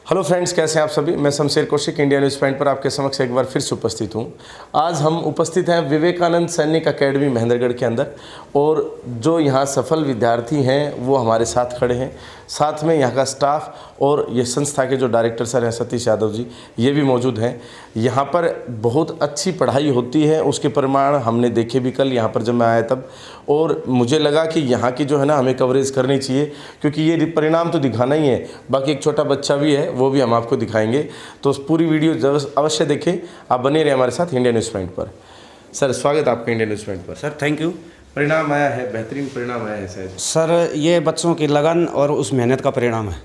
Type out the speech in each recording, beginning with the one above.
Hello friends, कैसे हैं आप सभी। मैं Shamsher Kaushik India news point पर आपके समक्ष एक बार फिर से उपस्थित हूं। आज हम उपस्थित हैं विवेकानंद सैनिक अकेडमी महेंद्रगढ़ के अंदर, और जो यहां सफल विद्यार्थी हैं वो हमारे साथ खड़े हैं। साथ में यहां का स्टाफ और ये संस्था के जो डायरेक्टर सर हैं सतीश यादव जी, ये भी मौजूद हैं। यहाँ पर बहुत अच्छी पढ़ाई होती है, उसके परिणाम हमने देखे भी कल यहाँ पर जब मैं आया तब, और मुझे लगा कि यहाँ की जो है ना हमें कवरेज करनी चाहिए, क्योंकि ये परिणाम तो दिखाना ही है। बाकी एक छोटा बच्चा भी है, वो भी हम आपको दिखाएंगे, तो पूरी वीडियो अवश्य देखें। आप बने रहे हमारे साथ इंडिया न्यूज़ पॉइंट पर। सर, स्वागत आपका इंडिया न्यूज़ पॉइंट पर। Sir thank you. परिणाम आया है, बेहतरीन परिणाम आया है शायद। सर ये बच्चों की लगन और उस मेहनत का परिणाम है।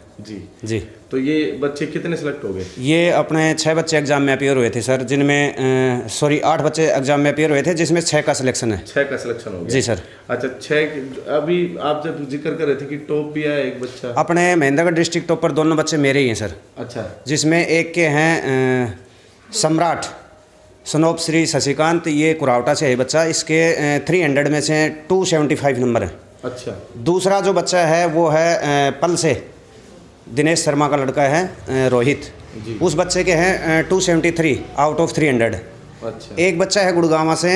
जी। तो ये बच्चे कितने सेलेक्ट हो गए? ये अपने 6 बच्चे एग्जाम में अपीयर हुए थे सर, जिनमें 8 बच्चे एग्जाम में अपीयर हुए थे, जिसमें 6 का सिलेक्शन है। 6 का सिलेक्शन हो गया? जी सर। अच्छा, 6। अभी आप जब जिक्र कर रहे थे कि टॉप भी आया एक बच्चा, अपने महेंद्रगढ़ डिस्ट्रिक्ट टॉप पर दोनों बच्चे मेरे ही हैं सर। अच्छा। जिसमें एक के हैं सम्राट सनोप श्री शशिकांत, ये कुरावटा से है बच्चा, इसके 300 में से 275 नंबर है। अच्छा। दूसरा जो बच्चा है वो है पल से दिनेश शर्मा का लड़का है रोहित, उस बच्चे के हैं 273 आउट ऑफ 300। अच्छा। एक बच्चा है गुड़गांव से,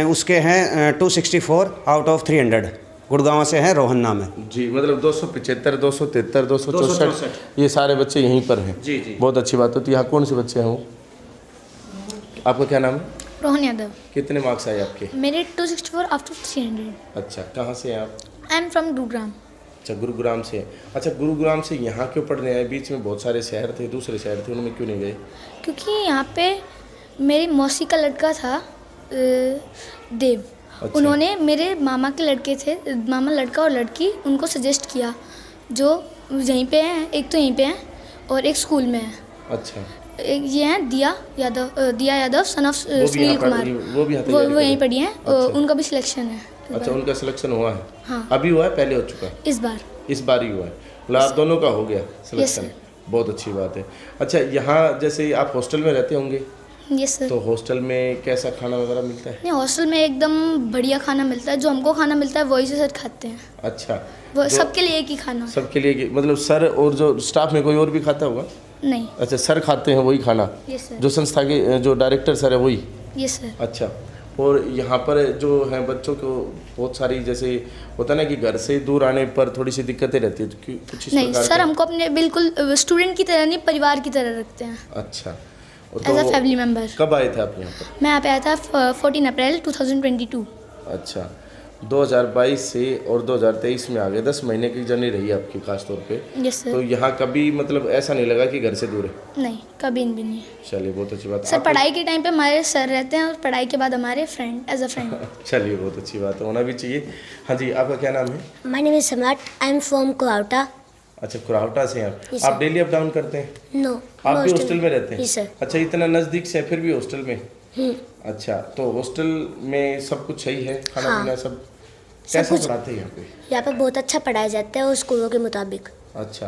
उसके हैं 264 आउट ऑफ 300। गुड़गांव से है, रोहन नाम है जी। मतलब 275, 273, 264 ये सारे बच्चे यहीं पर हैं। जी जी। बहुत अच्छी बात होती है। यहाँ कौन से बच्चे हैं वो? आपका क्या नाम है? रोहन यादव। कितने मार्क्स आए आपके? मेरे 264 आउट ऑफ 300। अच्छा, कहाँ से हैं आप? I am from Gurugram. अच्छा, गुरुग्राम से। अच्छा, गुरुग्राम से यहाँ क्यों पढ़ने आए? बीच में बहुत सारे शहर थे, दूसरे शहर थे, उनमें क्यों नहीं गए? क्योंकि यहाँ पे मेरी मौसी का लड़का था देव। अच्छा। उन्होंने मेरे मामा के लड़के थे, मामा लड़का और लड़की, उनको सजेस्ट किया जो यहीं पे हैं। एक तो यहीं पे हैं और एक स्कूल में है। अच्छा। एक ये हैं दिया यादव सन ऑफ सुनील कुमार, वो यहीं पढ़ी हैं। अच्छा। उनका भी सिलेक्शन है। अच्छा, उनका सिलेक्शन हुआ है? हाँ। अभी हुआ है, पहले हो चुका है? इस बार ही हुआ है। मतलब आप दोनों का हो गया सिलेक्शन? बहुत अच्छी बात है। अच्छा, यहाँ जैसे आप हॉस्टल में रहते होंगे? Yes sir. तो हॉस्टल में कैसा खाना वगैरह मिलता है? नहीं, हॉस्टल में एकदम बढ़िया खाना मिलता है। जो हमको खाना मिलता है वही से सर खाते हैं। अच्छा। वो सबके लिए एक ही खाना। सबके लिए मतलब सर और जो स्टाफ में कोई और भी खाता होगा? नहीं। अच्छा, सर खाते हैं वही खाना? Yes sir. जो संस्था के जो डायरेक्टर सर है वही? Yes sir. अच्छा। और यहाँ पर जो है बच्चों को बहुत सारी, जैसे होता है ना कि घर से दूर आने पर थोड़ी सी दिक्कतें रहती है, तो कुछ इस नहीं प्रकार सर, हमको अपने बिल्कुल स्टूडेंट की तरह नहीं, परिवार की तरह रखते हैं। अच्छा। As a family member. कब आए थे आप यहाँ पर? मैं यहाँ पे आया था 14 अप्रैल 2022। अच्छा, 2022 से और 2023 में आ गए। 10 महीने की जर्नी रही आपकी खास तौर पे। Yes sir. तो यहाँ कभी मतलब ऐसा नहीं लगा कि घर से दूर है? नहीं, कभी भी नहीं। चलिए, बहुत अच्छी बात है। सर पढ़ाई के टाइम पे हमारे सर रहते हैं और पढ़ाई के बाद हमारे फ्रेंड, एज अ फ्रेंड। चलिए, बहुत अच्छी बात है, होना भी चाहिए। हाँ जी, आपका क्या नाम है? माय नेम इज सम्राट, आई एम फ्रॉम कुरावटा। अच्छा, कुरावटा से हैं आप डेली अप डाउन करते हैं? नो। आप भी हॉस्टल में रहते हैं? Yes sir. अच्छा, इतना नज़दीक से फिर भी हॉस्टल में? अच्छा, तो हॉस्टल में सब कुछ सही है, खाना पीना सब कैसा पढ़ाते हैं यहाँ पे? यहाँ पे बहुत अच्छा पढ़ाया जाता है और स्कूलों के मुताबिक। अच्छा,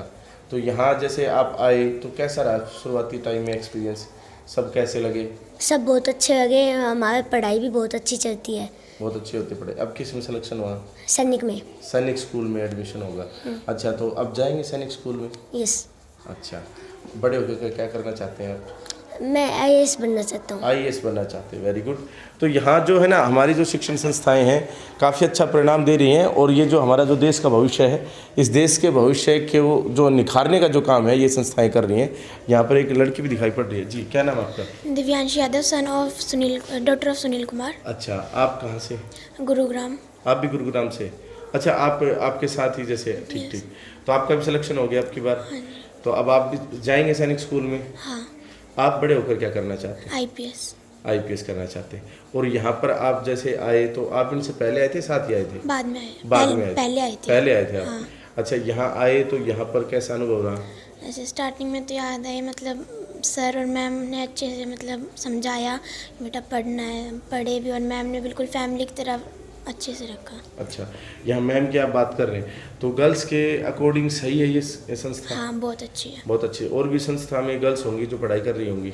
तो यहाँ जैसे आप आए तो कैसा रहा शुरुआती टाइम में एक्सपीरियंस? सब कैसे लगे? सब बहुत अच्छे लगे, हमारी पढ़ाई भी बहुत अच्छी चलती है। बहुत अच्छी होती पढ़ाई। अब किस में सिलेक्शन हुआ? सैनिक में। सैनिक स्कूल में एडमिशन होगा? अच्छा, तो अब जाएंगे सैनिक स्कूल में? यस। अच्छा, बड़े होकर क्या करना चाहते हैं आप? मैं आईएएस बनना चाहता हूँ। आईएएस बनना चाहते हैं, वेरी गुड। तो यहाँ जो है ना हमारी जो शिक्षण संस्थाएं हैं काफ़ी अच्छा परिणाम दे रही हैं, और ये जो हमारा जो देश का भविष्य है, इस देश के भविष्य के वो जो निखारने का जो काम है ये संस्थाएं कर रही हैं। यहाँ पर एक लड़की भी दिखाई पड़ रही है। जी, क्या नाम आपका? Divyansh Yadav, son of Sunil, daughter of Sunil Kumar. अच्छा, आप कहाँ से? गुरुग्राम। आप भी गुरुग्राम से? अच्छा, आप आपके साथ ही जैसे? ठीक ठीक। तो आपका भी सिलेक्शन हो गया आपकी बार? तो अब आप भी जाएंगे सैनिक स्कूल में? हाँ। आप बड़े होकर क्या करना चाहते हैं? आईपीएस। आईपीएस करना चाहते हैं। और यहाँ पर आप जैसे आए तो आप इनसे पहले आए थे, साथ ही आए थे? बाद में आए। बाद में आए? पहले आए थे। पहले आए थे आप? हाँ। अच्छा, यहाँ आए तो यहाँ पर कैसा अनुभव रहा? ऐसे स्टार्टिंग में तो याद है, मतलब सर और मैम ने अच्छे से मतलब समझाया, बेटा पढ़ना है, पढ़े भी, और मैम ने बिल्कुल फैमिली की तरह अच्छे से रखा। अच्छा, यहाँ मैम की आप बात कर रहे हैं तो गर्ल्स के अकॉर्डिंग सही है ये संस्था? हाँ बहुत अच्छी है। बहुत अच्छी। और भी संस्था में गर्ल्स होंगी जो पढ़ाई कर रही होंगी,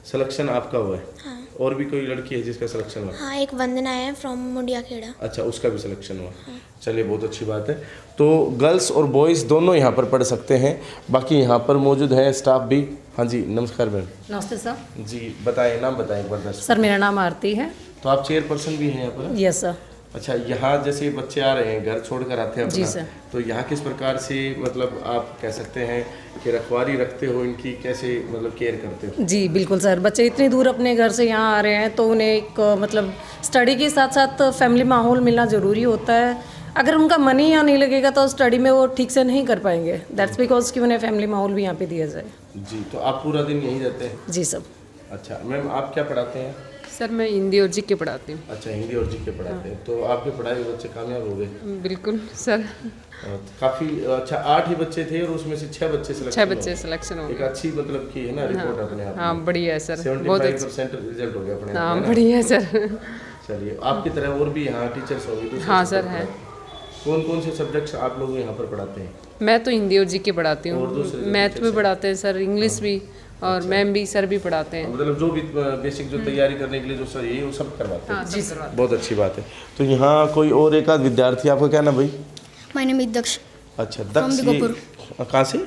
सिलेक्शन आपका हुआ है? हाँ। और भी कोई लड़की है जिसका सिलेक्शन हुआ? हाँ एक वंदना है फ्रॉम मुंडिया खेड़ा। अच्छा, उसका भी सिलेक्शन हुआ। चलिए बहुत अच्छी बात है। तो गर्ल्स और बॉयज़ दोनों यहाँ पर पढ़ सकते हैं। बाकी यहाँ पर मौजूद है स्टाफ भी। हाँ जी, नमस्कार मैम। नमस्ते सर। जी बताएं, नाम बताएं एक बार दर्शक। सर मेरा नाम आरती है। तो आप चेयरपर्सन भी हैं यहाँ पर? Yes sir. अच्छा, यहाँ जैसे बच्चे आ रहे हैं, घर छोड़कर आते हैं अपना, जी सर। तो यहाँ किस प्रकार से मतलब आप कह सकते हैं कि रखवाली रखते हो इनकी, कैसे मतलब केयर करते हो? जी बिल्कुल सर, बच्चे इतनी दूर अपने घर से यहाँ आ रहे हैं तो उन्हें एक मतलब स्टडी के साथ साथ फैमिली माहौल मिलना ज़रूरी होता है। अगर उनका मन ही यहाँ नहीं लगेगा तो स्टडी में वो ठीक से नहीं कर पाएंगे। दैट्स बिकॉज कि उन्हें फैमिली माहौल भी यहाँ पे दिया जाए। जी, तो आप पूरा दिन यहीं रहते हैं? जी सर। अच्छा मैम, आप क्या पढ़ाते हैं? सर मैं हिंदी और जीके पढ़ाती हूँ। अच्छा, हिंदी और जीके पढ़ाते हैं। तो आपके पढ़ाई में बच्चे कामयाब हो गए? बिल्कुल सर। काफ़ी अच्छा। 8 ही बच्चे थे और उसमें से 6 बच्चे सिलेक्शन 6 बच्चे सिलेक्शन हो एक गए। अच्छी मतलब की है ना रिपोर्ट अपने आप में। हाँ बढ़िया है सर, बहुत 75% रिजल्ट हो गया अपने आप हाँ में ना? बढ़िया है सर। चलिए, आपकी तरह और भी यहाँ टीचर्स होंगे दूसरे हाँ subject सर, है। पढ़ाते? कौन कौन से सब्जेक्ट्स आप लोग यहाँ पर पढ़ाते हैं? मैं तो हिंदी और जीके पढ़ाती और हूँ, दूसरे जो मैथ teachers भी हैं? पढ़ाते हैं सर, इंग्लिश भी, और मैम भी सर भी पढ़ाते हैं। मतलब जो भी बेसिक जो तैयारी करने के लिए जो सर यही वो सब करवाते हैं? हाँ जी सर। बहुत अच्छी बात है। तो यहाँ कोई और एक आध विद्यार्थी, आपका क्या नाम भाई? माय नेम इज दक्ष अच्छा, दक्ष। ये बिगोपुर। कहाँ से?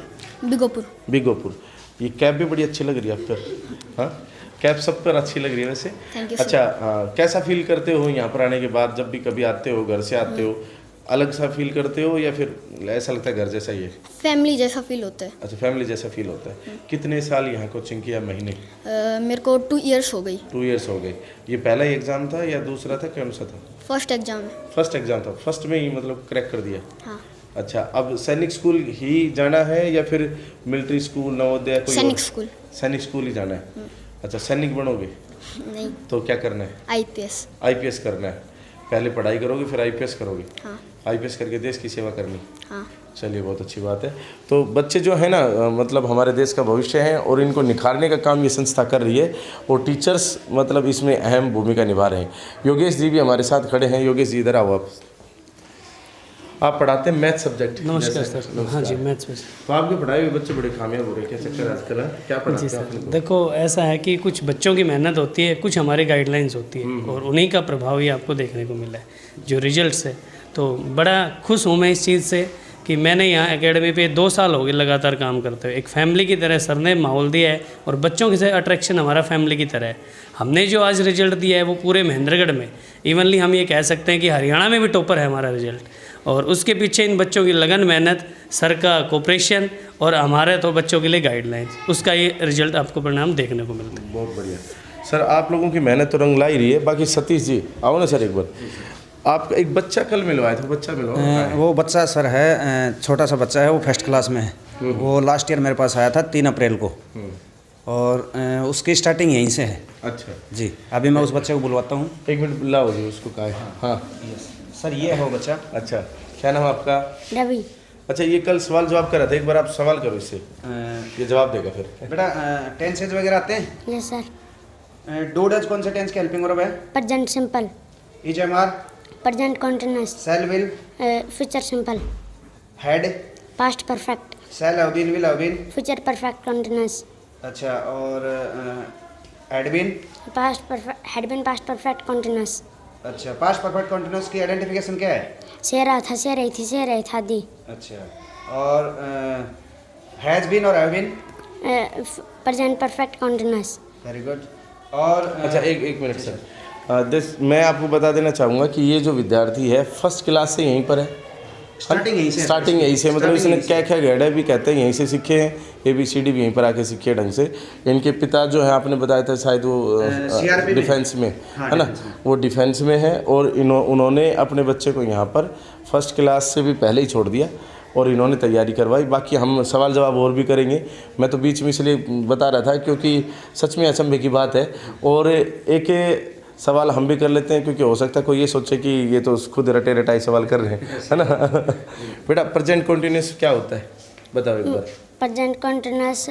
बिगोपुर। बिगोपुर। ये कैप भी बड़ी अच्छी लग रही है आप पर। हाँ, कैप सब पर अच्छी लग रही है वैसे। Thank you, sir. अच्छा, हाँ, कैसा फील करते हो यहाँ पर आने के बाद? जब भी कभी आते हो, घर से आते हो, अलग सा फील करते हो या फिर ऐसा लगता है घर जैसा ही है? फैमिली जैसा फील होता है। अच्छा, फैमिली जैसा फील होता है। कितने साल यहाँ कोचिंग किया? महीने? मेरे को 2 इयर्स हो गई। 2 इयर्स हो गए। ये पहला ही एग्ज़ाम था या दूसरा था, कौन सा था? फर्स्ट एग्जाम है। फर्स्ट एग्ज़ाम था। फर्स्ट में ही मतलब क्रैक कर दिया? हाँ। अच्छा, अब सैनिक स्कूल ही जाना है या फिर मिलिट्री स्कूल, नवोदय, कोई सैनिक और? स्कूल। सैनिक स्कूल ही जाना है। अच्छा, सैनिक बनोगे नहीं, तो क्या करना है? आईपीएस। आईपीएस करना है। पहले पढ़ाई करोगे फिर आईपीएस करोगे? हाँ। आईपीएस करके देश की सेवा करनी। हाँ। चलिए बहुत अच्छी बात है। तो बच्चे जो है ना मतलब हमारे देश का भविष्य है और इनको निखारने का काम ये संस्था कर रही है और टीचर्स मतलब इसमें अहम भूमिका निभा रहे हैं। योगेश जी भी हमारे साथ खड़े हैं। योगेश जी इधर आओ। आप पढ़ाते हैं मैथ सब्जेक्ट? नमस्कार सर। हाँ जी, मैथ्स में। तो आपके पढ़ाई में बच्चे बड़े कामयाब हो रहे हैं, क्या चक्कर आजकल है? क्या जी पढ़ाते हैं सर, आप इनको? देखो ऐसा है कि कुछ बच्चों की मेहनत होती है, कुछ हमारी गाइडलाइंस होती है और उन्हीं का प्रभाव ही आपको देखने को मिला है जो रिजल्ट्स है। तो बड़ा खुश हूँ मैं इस चीज़ से कि मैंने यहाँ एकेडमी पे 2 साल हो गए लगातार काम करते हुए। एक फैमिली की तरह सर ने माहौल दिया है और बच्चों के से अट्रैक्शन हमारा फैमिली की तरह है। हमने जो आज रिजल्ट दिया है वो पूरे महेंद्रगढ़ में, इवनली हम ये कह सकते हैं कि हरियाणा में भी टॉपर है हमारा रिजल्ट। और उसके पीछे इन बच्चों की लगन मेहनत, सर का कोऑपरेशन और हमारे तो बच्चों के लिए गाइडलाइंस, उसका ये रिजल्ट आपको परिणाम देखने को मिलता है। बहुत बढ़िया सर, आप लोगों की मेहनत तो रंग ला ही रही है। बाकी सतीश जी आओ ना सर एक बार। आपका एक बच्चा कल मिलवाया था, बच्चा मिलवाया? वो बच्चा सर है, छोटा सा बच्चा है, वो फर्स्ट क्लास में है। वो लास्ट ईयर मेरे पास आया था 3 अप्रैल को और उसकी स्टार्टिंग यहीं से है। अच्छा जी, अभी मैं उस बच्चे को बुलवाता हूँ। 1 मिनट लाओ जी उसको। कहा है? हाँ सर ये है वो बच्चा। अच्छा, क्या नाम है आपका? रवि। अच्छा, ये कल सवाल जवाब कर रहा था, एक बार आप सवाल करो इससे, ये जवाब देगा फिर। बेटा टेंसेज वगैरह आते हैं? Yes sir. डू डज कौन से टेंस की हेल्पिंग वर्ब है? Present simple. Is am are? Present continuous. Shall will? Future simple. Had? Past perfect. Shall have been will have been? Future perfect continuous. अच्छा, और had been? Past perfect, had been past perfect continuous. अच्छा, past perfect continuous की identification क्या है? से रहा था, से रही थी, से रही था दी। अच्छा, और हैज बीन और have been? Present perfect continuous. Very good. और अच्छा, एक मिनट सर, मैं आपको बता देना चाहूँगा कि ये जो विद्यार्थी है फर्स्ट क्लास से यहीं पर है। स्टार्टिंग यहीं से? स्टार्टिंग यहीं से, मतलब इसने क्या क्या गैडा भी कहते हैं यहीं से सीखे हैं, ABCD भी यहीं पर आके सीखे हैं ढंग से। इनके पिता जो है आपने बताया था शायद वो CRP डिफेंस में है ना, वो डिफेंस में है और उन्होंने अपने बच्चे को यहाँ पर फर्स्ट क्लास से भी पहले ही छोड़ दिया और इन्होंने तैयारी करवाई। बाकी हम सवाल जवाब और भी करेंगे। मैं तो बीच में इसलिए बता रहा था क्योंकि सच में अचंभे की बात है। और एक सवाल हम भी कर लेते हैं क्योंकि हो सकता है कोई ये सोचे कि ये तो खुद रटे रटाई सवाल कर रहे हैं, है ना। बेटा प्रेजेंट कंटीन्यूअस क्या होता है बताओ एक बार। Present continuous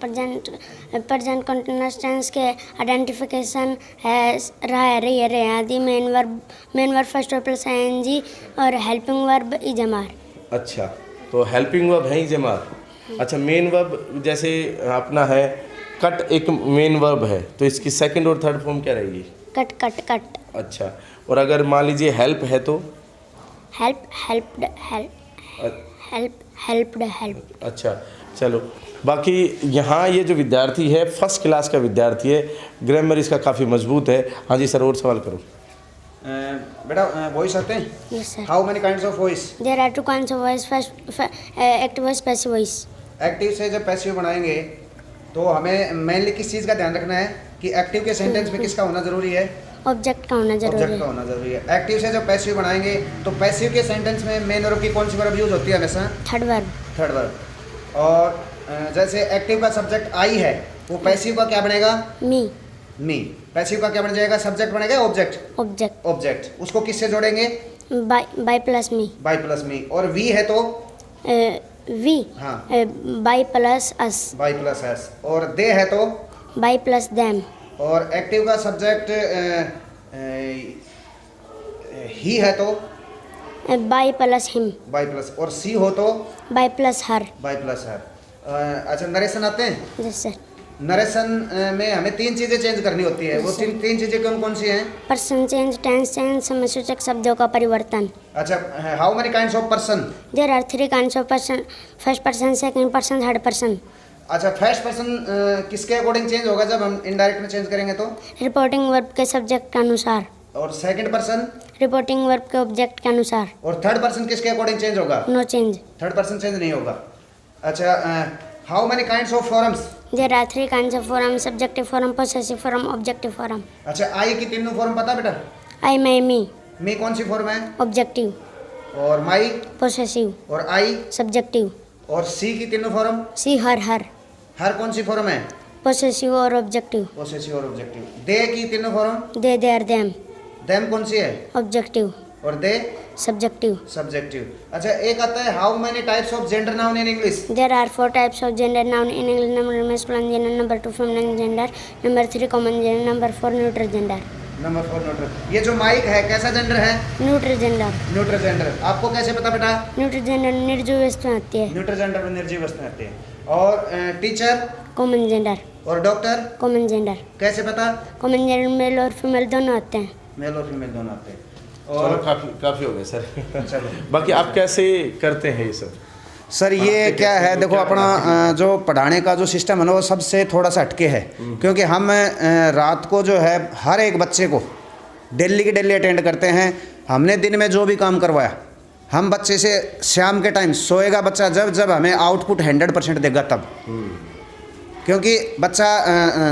present continuous tense के आइडेंटिफिकेशन है रहे आदि main verb first plus ING और हेल्पिंग वर्ब इज एमआर। अच्छा, तो हेल्पिंग वर्ब है ही जमार। अच्छा, मेन वर्ब जैसे अपना है कट, एक मेन वर्ब है, तो इसकी सेकंड और थर्ड फॉर्म क्या रहेगी? Cut cut cut. अच्छा, और अगर मान लीजिए हेल्प है तो हेल्प्ड। अच्छा, चलो। बाकी यहाँ ये जो विद्यार्थी है फर्स्ट क्लास का विद्यार्थी है, ग्रामर इसका काफ़ी मजबूत है। हाँ जी सर, और सवाल करो। बेटा वॉइस आते हैं? Yes sir. How many kinds of voice? There are 2 kinds of voice, active voice, passive voice. Active से जब पैसिव बनाएंगे तो हमें मेनली किस चीज़ का ध्यान रखना है कि एक्टिव के सेंटेंस में किसका होना जरूरी है? ऑब्जेक्ट का होना जरूरी ऑब्जेक्ट का है। होना जरूरी है। एक्टिव से जब पैसिव बनाएंगे तो पैसिव के सेंटेंस में मेन वर्ब की कौन सी वर्ब यूज होती है हमेशा? Third verb. Third verb. और जैसे एक्टिव का सब्जेक्ट आई है, वो पैसिव का क्या बनेगा? मी। पैसिव का क्या बन जाएगा? सब्जेक्ट बनेगा ऑब्जेक्ट। ऑब्जेक्ट उसको किससे जोड़ेंगे? By plus me. By plus me. और वी है तो वी। हाँ, by plus us. By plus us. और दे है तो बाय प्लस देम। और एक्टिव का सब्जेक्ट ही है तो by plus him. By plus. और सी हो तो by plus her. By plus her. अच्छा, नरेशन आते हैं? जैसे नरेशन में हमें 3 चीज़ें चेंज करनी होती है। वो तीन चीज़ें कौन सी हैं? पर्सन चेंज, टेंस चेंज, समयसूचक शब्दों का परिवर्तन। अच्छा, how many kinds of person? There are 3 kinds of person, first person, second person, third person. अच्छा, फर्स्ट पर्सन किसके अकॉर्डिंग चेंज होगा जब हम इनडायरेक्ट में चेंज करेंगे तो? रिपोर्टिंग वर्ब के सब्जेक्ट के अनुसार। और सेकंड पर्सन? रिपोर्टिंग वर्ब के ऑब्जेक्ट के अनुसार। और थर्ड पर्सन किसके अकॉर्डिंग चेंज होगा? No change. Third person change नहीं होगा। अच्छा, how many kinds of forms? There are 3 kinds of form, subjective form, possessive form, objective form. अच्छा, आई की तीनों फॉर्म पता बेटा? आई, माई, मी। मी कौन सी फॉर्म है? ऑब्जेक्टिव। और माई? पोसेसिव। और आई? सब्जेक्टिव। और सी की तीनों फॉर्म? सी, हर। हर कौन सी फॉर्म है? पोसेसिव और ऑब्जेक्टिव। पोसेसिव और ऑब्जेक्टिव। दे की तीनों form? They, their, them. Them कौन सी है? ऑब्जेक्टिव। और दे? सब्जेक्टिव। सब्जेक्टिव। अच्छा, एक आता है how many types of gender noun in English? There are 4 types of gender noun in English. Number 1 masculine gender, number 2 feminine gender, number 3 common gender, number 4 neutral gender. Number 4 neutral. ये जो mic है कैसा gender है? Neutral gender. Neutral gender. आपको कैसे पता बेटा? Neutral gender निर्जीव वस्तु आती है। न्यूट्रल जेंडर में निर्जीव वस्तुएं आती है। और टीचर? Common gender. और डॉक्टर? Common gender. कैसे पता? Common gender मेल और फीमेल दोनों आते हैं। मेल और फीमेल दोनों आते हैं। चलो, और काफ़ी हो गया सर। चलो, बाकी आप कैसे करते हैं ये सब? सर ये क्या है, देखो अपना जो पढ़ाने का जो सिस्टम है ना वो सबसे थोड़ा सा हटके है। क्योंकि हम रात को जो है हर एक बच्चे को डेली की डेली अटेंड करते हैं। हमने दिन में जो भी काम करवाया, हम बच्चे से शाम के टाइम सोएगा बच्चा जब हमें आउटपुट 100% देगा तब। क्योंकि बच्चा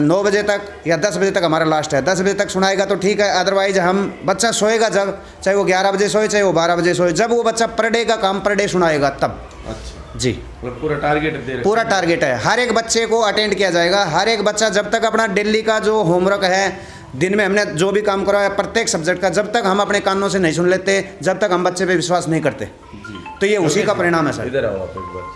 9 बजे तक या 10 बजे तक हमारा लास्ट है, 10 बजे तक सुनाएगा तो ठीक है, अदरवाइज हम बच्चा सोएगा जब, चाहे वो 11 बजे सोए चाहे वो 12 बजे सोए, जब वो बच्चा पर डे का काम पर डे सुनाएगा तब। अच्छा जी, पूरा टारगेट दे रहे? पूरा टारगेट है, हर एक बच्चे को अटेंड किया जाएगा। हर एक बच्चा जब तक अपना डेली का जो होमवर्क है, दिन में हमने जो भी काम करवाया प्रत्येक सब्जेक्ट का, जब तक हम अपने कानों से नहीं सुन लेते, जब तक हम बच्चे पे विश्वास नहीं करते, तो ये उसी का परिणाम है सर। इधर आओ आप एक बार,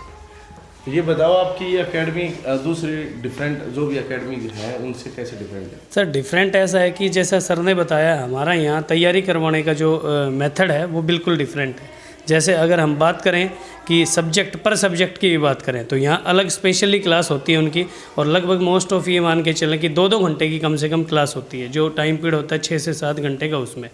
ये बताओ आपकी ये एकेडमी दूसरी डिफरेंट जो भी एकेडमी है उनसे कैसे डिफरेंट है? सर डिफरेंट ऐसा है कि जैसा सर ने बताया, हमारा यहाँ तैयारी करवाने का जो मेथड है वो बिल्कुल डिफरेंट है। जैसे अगर हम बात करें कि सब्जेक्ट पर सब्जेक्ट की भी बात करें तो यहाँ अलग स्पेशली क्लास होती है उनकी, और लगभग मोस्ट ऑफ ये मान के चलें कि 2-2 घंटे की कम से कम क्लास होती है। जो टाइम पीरियड होता है 6 से 7 घंटे का, उसमें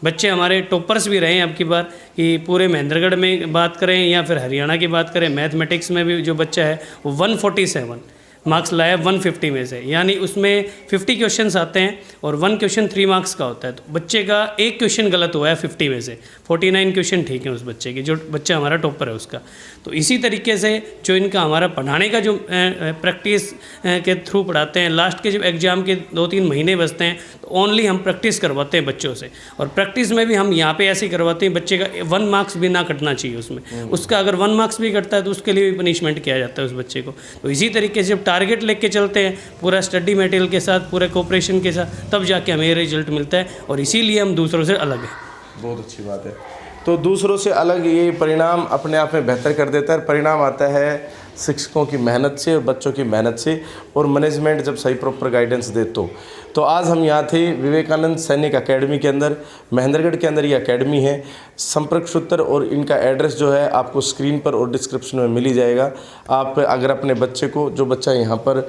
बच्चे हमारे टॉपर्स भी रहे हैं अब की बार, कि पूरे महेंद्रगढ़ में बात करें या फिर हरियाणा की बात करें, मैथमेटिक्स में भी जो बच्चा है वो 147 मार्क्स लाया 150 में से, यानी उसमें 50 क्वेश्चंस आते हैं और 1 क्वेश्चन 3 मार्क्स का होता है। तो बच्चे का एक क्वेश्चन गलत हुआ है 50 में से, 49 क्वेश्चन ठीक है उस बच्चे के, जो बच्चा हमारा टॉपर है उसका। तो इसी तरीके से जो इनका हमारा पढ़ाने का जो प्रैक्टिस के थ्रू पढ़ाते हैं, लास्ट के जब एग्ज़ाम के 2-3 महीने बचते हैं तो ओनली हम प्रैक्टिस करवाते हैं बच्चों से, और प्रैक्टिस में भी हम यहाँ पे ऐसे ही करवाते हैं बच्चे का 1 मार्क्स भी ना कटना चाहिए उसमें। उसका अगर 1 मार्क्स भी कटता है तो उसके लिए भी पनिशमेंट किया जाता है उस बच्चे को। तो इसी तरीके से जब टारगेट लेके चलते हैं पूरा स्टडी मटेरियल के साथ, पूरे कोऑपरेशन के साथ, तब जाके हमें रिजल्ट मिलता है, और इसीलिए हम दूसरों से अलग हैं। बहुत अच्छी बात है। तो दूसरों से अलग ये परिणाम अपने आप में बेहतर कर देता है। परिणाम आता है शिक्षकों की मेहनत से और बच्चों की मेहनत से और मैनेजमेंट जब सही प्रॉपर गाइडेंस दे तो आज हम यहाँ थे विवेकानंद सैनिक अकेडमी के अंदर, महेंद्रगढ़ के अंदर ये अकेडमी है। संपर्क सूत्र और इनका एड्रेस जो है आपको स्क्रीन पर और डिस्क्रिप्शन में मिल ही जाएगा। आप अगर अपने बच्चे को, जो बच्चा यहाँ पर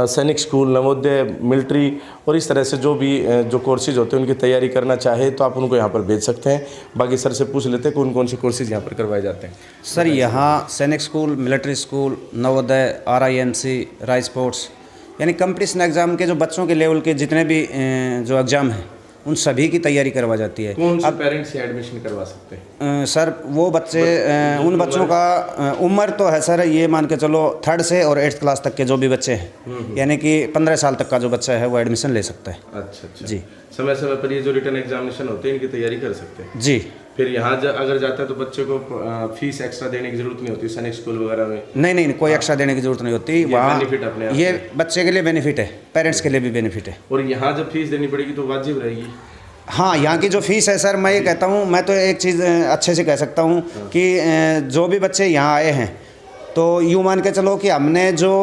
सैनिक स्कूल, नवोदय, मिलिट्री और इस तरह से जो भी जो कोर्सेज होते हैं उनकी तैयारी करना चाहे तो आप उनको यहाँ पर भेज सकते हैं। बाकी सर से पूछ लेते हैं कौन कौन से कोर्सेज यहाँ पर करवाए जाते हैं। सर यहाँ सैनिक school, military school, Navodaya, RIMC, rice sports, यानी कंपटीशन एग्ज़ाम के जो बच्चों के लेवल के जितने भी जो एग्ज़ाम हैं उन सभी की तैयारी करवा जाती है। कौन से पेरेंट्स से एडमिशन करवा सकते हैं? सर वो बच्चे उन बच्चों का उम्र तो है सर, ये मान के चलो 3rd से और 8th क्लास तक के जो भी बच्चे हैं, यानी कि 15 साल तक का जो बच्चा है वो एडमिशन ले सकता है। अच्छा जी। समय समय पर ये जो रिटर्न एग्जामिनेशन होते हैं इनकी तैयारी कर सकते हैं जी। फिर यहाँ अगर जाता है तो बच्चे को फीस एक्स्ट्रा देने की जरूरत नहीं होती सैनिक स्कूल वगैरह में? नहीं, कोई एक्स्ट्रा देने की जरूरत नहीं होती। वहाँ बेनिफिट अपने ये बच्चे के लिए बेनिफिट है, पेरेंट्स के लिए भी बेनिफिट है। और यहाँ जब फीस देनी पड़ेगी तो वाजिब रहेगी? हाँ, यहाँ की जो फीस है सर, मैं ये कहता हूँ, मैं तो एक चीज़ अच्छे से कह सकता हूँ कि जो भी बच्चे यहाँ आए हैं तो यूँ मान के चलो कि हमने जो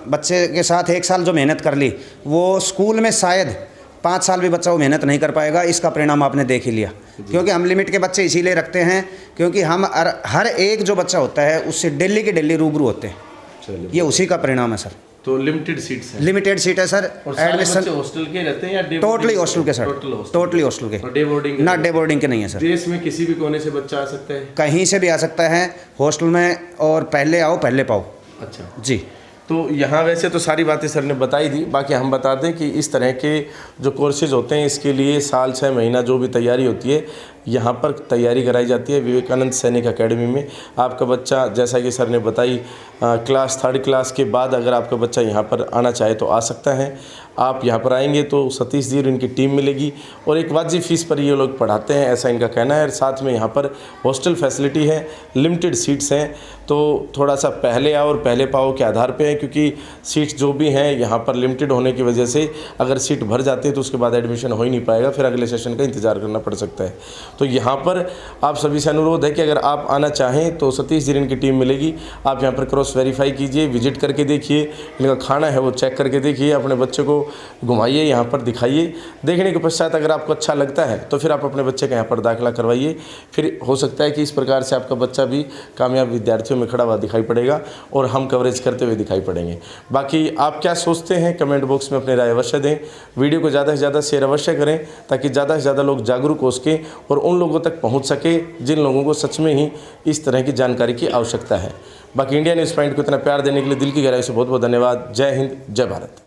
बच्चे के साथ 1 साल जो मेहनत कर ली वो स्कूल में शायद 5 साल भी बच्चा वो मेहनत नहीं कर पाएगा। इसका परिणाम आपने देख ही लिया। क्योंकि हम लिमिट के बच्चे इसीलिए रखते हैं क्योंकि हम हर एक जो बच्चा होता है उससे डेली के डेली रूबरू होते हैं। ये उसी का परिणाम है सर। तो लिमिटेड सीट्स हैं? लिमिटेड सीट है सर। एडमिशन हॉस्टल के रहते हैं या टोटली हॉस्टल के सर? टोटली हॉस्टल के। Day boarding? ना, डे बोर्डिंग के नहीं है सर। देश में किसी भी कोने से बच्चा आ सकता है? कहीं से भी आ सकता है हॉस्टल में, और पहले आओ पहले पाओ। अच्छा जी। तो यहाँ वैसे तो सारी बातें सर ने बताई दी, बाकी हम बता दें कि इस तरह के जो कोर्सेज होते हैं इसके लिए साल 6 महीना जो भी तैयारी होती है यहाँ पर तैयारी कराई जाती है विवेकानंद सैनिक अकेडमी में। आपका बच्चा, जैसा कि सर ने बताई, क्लास 3rd क्लास के बाद अगर आपका बच्चा यहाँ पर आना चाहे तो आ सकता है। आप यहाँ पर आएंगे तो सतीश जी और इनकी टीम मिलेगी और एक वाजिब फ़ीस पर ये लोग पढ़ाते हैं, ऐसा इनका कहना है। साथ में यहाँ पर हॉस्टल फैसिलिटी है, लिमिटेड सीट्स हैं, तो थोड़ा सा पहले आओ और पहले पाओ के आधार पे है, क्योंकि सीट्स जो भी हैं यहाँ पर लिमिटेड होने की वजह से अगर सीट भर जाती है तो उसके बाद एडमिशन हो ही नहीं पाएगा, फिर अगले सेशन का इंतज़ार करना पड़ सकता है। तो यहाँ पर आप सभी से अनुरोध है कि अगर आप आना चाहें तो सतीश जी इनकी टीम मिलेगी। आप यहाँ पर क्रॉस वेरीफाई कीजिए, विजिट करके देखिए, इनका खाना है वो चेक करके देखिए, अपने बच्चे को घुमाइए, यहाँ पर दिखाइए। देखने के पश्चात अगर आपको अच्छा लगता है तो फिर आप अपने बच्चे का यहाँ पर दाखिला करवाइए। फिर हो सकता है कि इस प्रकार से आपका बच्चा भी कामयाब विद्यार्थियों में खड़ा हुआ दिखाई पड़ेगा और हम कवरेज करते हुए दिखाई पड़ेंगे। बाकी आप क्या सोचते हैं कमेंट बॉक्स में अपनी राय अवश्य दें। वीडियो को ज़्यादा से ज़्यादा शेयर अवश्य करें ताकि ज़्यादा से ज़्यादा लोग जागरूक हो सकें और उन लोगों तक पहुँच सके जिन लोगों को सच में ही इस तरह की जानकारी की आवश्यकता है। बाकी इंडिया न्यूज़ पॉइंट को इतना प्यार देने के लिए दिल की गहराई से बहुत बहुत धन्यवाद। जय हिंद, जय भारत।